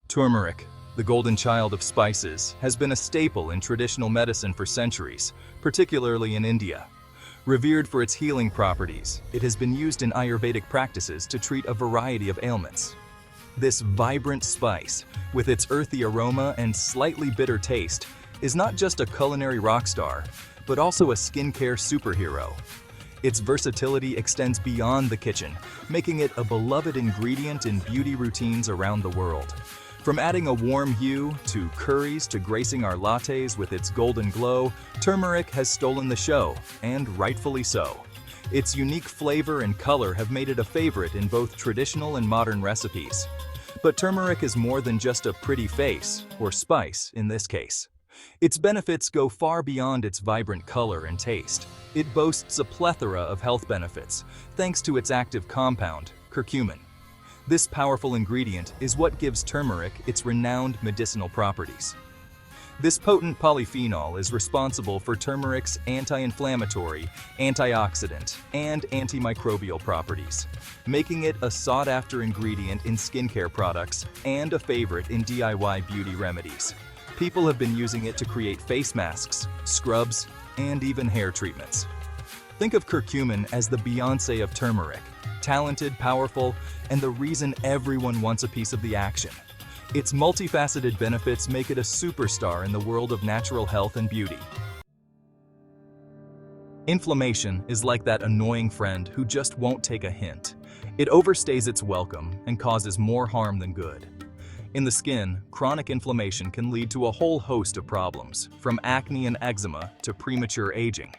Turmeric, the golden child of spices, has been a staple in traditional medicine for centuries, particularly in India. Revered for its healing properties, it has been used in Ayurvedic practices to treat a variety of ailments. This vibrant spice, with its earthy aroma and slightly bitter taste, is not just a culinary rock star, but also a skincare superhero. Its versatility extends beyond the kitchen, making it a beloved ingredient in beauty routines around the world. From adding a warm hue to curries to gracing our lattes with its golden glow, turmeric has stolen the show, and rightfully so. Its unique flavor and color have made it a favorite in both traditional and modern recipes. But turmeric is more than just a pretty face, or spice in this case. Its benefits go far beyond its vibrant color and taste. It boasts a plethora of health benefits, thanks to its active compound, curcumin. This powerful ingredient is what gives turmeric its renowned medicinal properties. This potent polyphenol is responsible for turmeric's anti-inflammatory, antioxidant, and antimicrobial properties, making it a sought-after ingredient in skincare products and a favorite in DIY beauty remedies. People have been using it to create face masks, scrubs, and even hair treatments. Think of curcumin as the Beyoncé of turmeric, talented, powerful, and the reason everyone wants a piece of the action. Its multifaceted benefits make it a superstar in the world of natural health and beauty. Inflammation is like that annoying friend who just won't take a hint. It overstays its welcome and causes more harm than good. In the skin, chronic inflammation can lead to a whole host of problems, from acne and eczema to premature aging.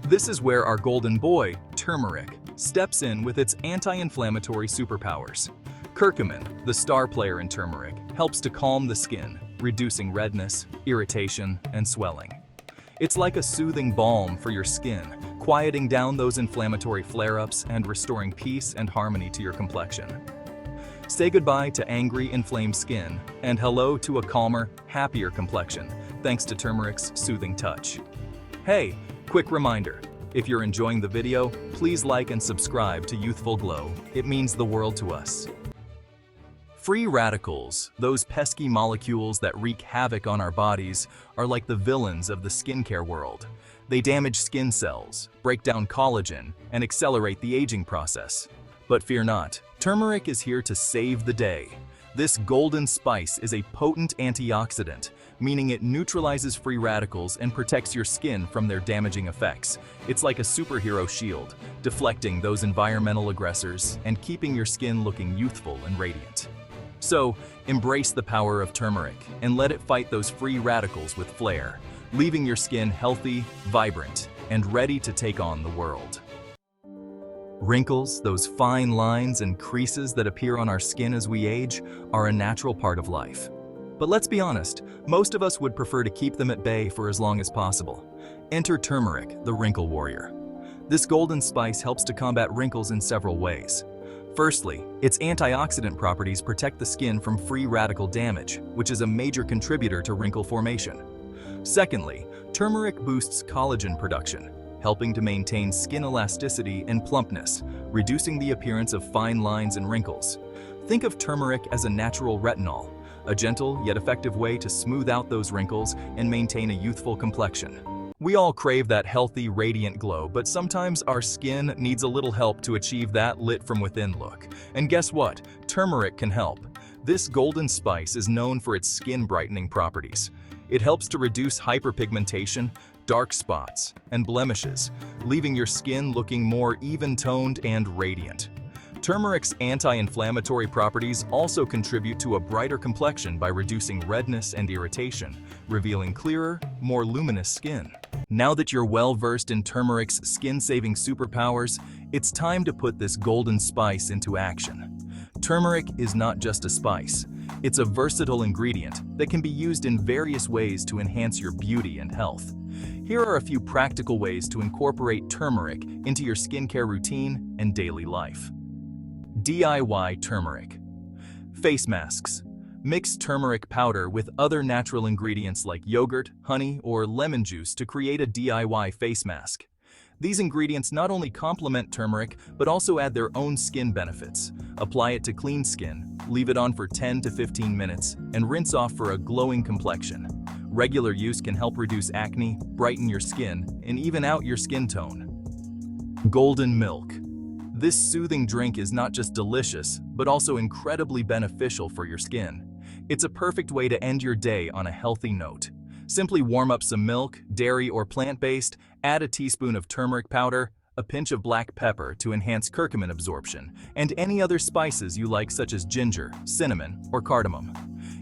This is where our golden boy, turmeric, steps in with its anti-inflammatory superpowers. Curcumin, the star player in turmeric, helps to calm the skin, reducing redness, irritation, and swelling. It's like a soothing balm for your skin, quieting down those inflammatory flare-ups and restoring peace and harmony to your complexion. Say goodbye to angry, inflamed skin, and hello to a calmer, happier complexion, thanks to turmeric's soothing touch. Hey, quick reminder, if you're enjoying the video, please like and subscribe to Youthful Glow. It means the world to us. Free radicals, those pesky molecules that wreak havoc on our bodies, are like the villains of the skincare world. They damage skin cells, break down collagen, and accelerate the aging process. But fear not, turmeric is here to save the day. This golden spice is a potent antioxidant, meaning it neutralizes free radicals and protects your skin from their damaging effects. It's like a superhero shield, deflecting those environmental aggressors and keeping your skin looking youthful and radiant. So, embrace the power of turmeric and let it fight those free radicals with flair, leaving your skin healthy, vibrant, and ready to take on the world. Wrinkles, those fine lines and creases that appear on our skin as we age, are a natural part of life. But let's be honest, most of us would prefer to keep them at bay for as long as possible. Enter turmeric, the wrinkle warrior. This golden spice helps to combat wrinkles in several ways. Firstly, its antioxidant properties protect the skin from free radical damage, which is a major contributor to wrinkle formation. Secondly, turmeric boosts collagen production, helping to maintain skin elasticity and plumpness, reducing the appearance of fine lines and wrinkles. Think of turmeric as a natural retinol, a gentle yet effective way to smooth out those wrinkles and maintain a youthful complexion. We all crave that healthy, radiant glow, but sometimes our skin needs a little help to achieve that lit-from-within look. And guess what? Turmeric can help. This golden spice is known for its skin-brightening properties. It helps to reduce hyperpigmentation, dark spots, and blemishes, leaving your skin looking more even-toned and radiant. Turmeric's anti-inflammatory properties also contribute to a brighter complexion by reducing redness and irritation, revealing clearer, more luminous skin. Now that you're well-versed in turmeric's skin-saving superpowers, it's time to put this golden spice into action. Turmeric is not just a spice. It's a versatile ingredient that can be used in various ways to enhance your beauty and health. Here are a few practical ways to incorporate turmeric into your skincare routine and daily life. DIY turmeric. Face masks. Mix turmeric powder with other natural ingredients like yogurt, honey, or lemon juice to create a DIY face mask. These ingredients not only complement turmeric, but also add their own skin benefits. Apply it to clean skin, leave it on for 10 to 15 minutes, and rinse off for a glowing complexion. Regular use can help reduce acne, brighten your skin, and even out your skin tone. Golden milk. This soothing drink is not just delicious, but also incredibly beneficial for your skin. It's a perfect way to end your day on a healthy note. Simply warm up some milk, dairy or plant-based, add a teaspoon of turmeric powder, a pinch of black pepper to enhance curcumin absorption, and any other spices you like such as ginger, cinnamon, or cardamom.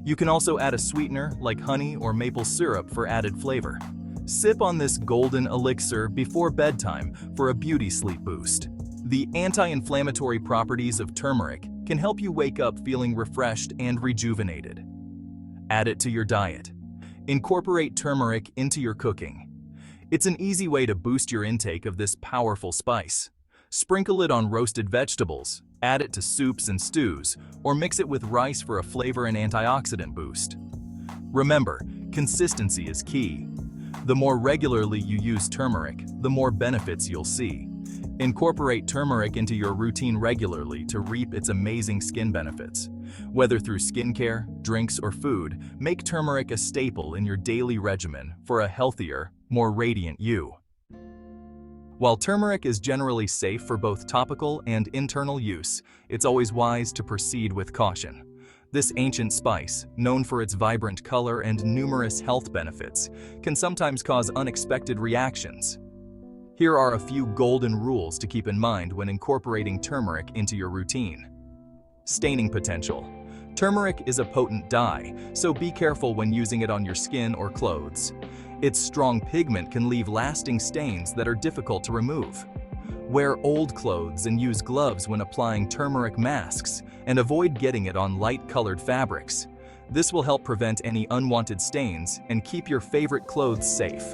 You can also add a sweetener like honey or maple syrup for added flavor. Sip on this golden elixir before bedtime for a beauty sleep boost. The anti-inflammatory properties of turmeric can help you wake up feeling refreshed and rejuvenated. Add it to your diet. Incorporate turmeric into your cooking. It's an easy way to boost your intake of this powerful spice. Sprinkle it on roasted vegetables, add it to soups and stews, or mix it with rice for a flavor and antioxidant boost. Remember, consistency is key. The more regularly you use turmeric, the more benefits you'll see. Incorporate turmeric into your routine regularly to reap its amazing skin benefits. Whether through skincare, drinks, or food, make turmeric a staple in your daily regimen for a healthier, more radiant you. While turmeric is generally safe for both topical and internal use, it's always wise to proceed with caution. This ancient spice, known for its vibrant color and numerous health benefits, can sometimes cause unexpected reactions. Here are a few golden rules to keep in mind when incorporating turmeric into your routine. Staining potential. Turmeric is a potent dye, so be careful when using it on your skin or clothes. Its strong pigment can leave lasting stains that are difficult to remove. Wear old clothes and use gloves when applying turmeric masks, and avoid getting it on light-colored fabrics. This will help prevent any unwanted stains and keep your favorite clothes safe.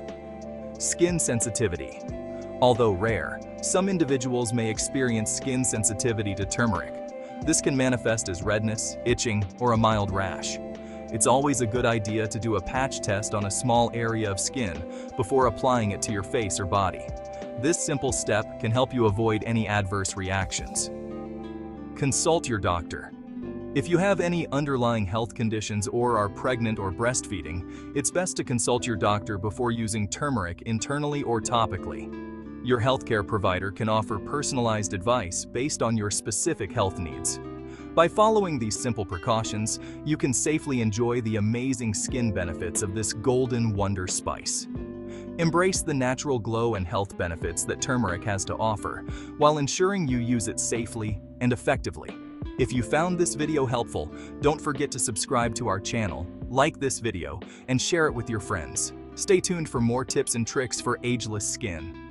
Skin sensitivity. Although rare, some individuals may experience skin sensitivity to turmeric. This can manifest as redness, itching, or a mild rash. It's always a good idea to do a patch test on a small area of skin before applying it to your face or body. This simple step can help you avoid any adverse reactions. Consult your doctor. If you have any underlying health conditions or are pregnant or breastfeeding, it's best to consult your doctor before using turmeric internally or topically. Your healthcare provider can offer personalized advice based on your specific health needs. By following these simple precautions, you can safely enjoy the amazing skin benefits of this golden wonder spice. Embrace the natural glow and health benefits that turmeric has to offer, while ensuring you use it safely and effectively. If you found this video helpful, don't forget to subscribe to our channel, like this video, and share it with your friends. Stay tuned for more tips and tricks for ageless skin.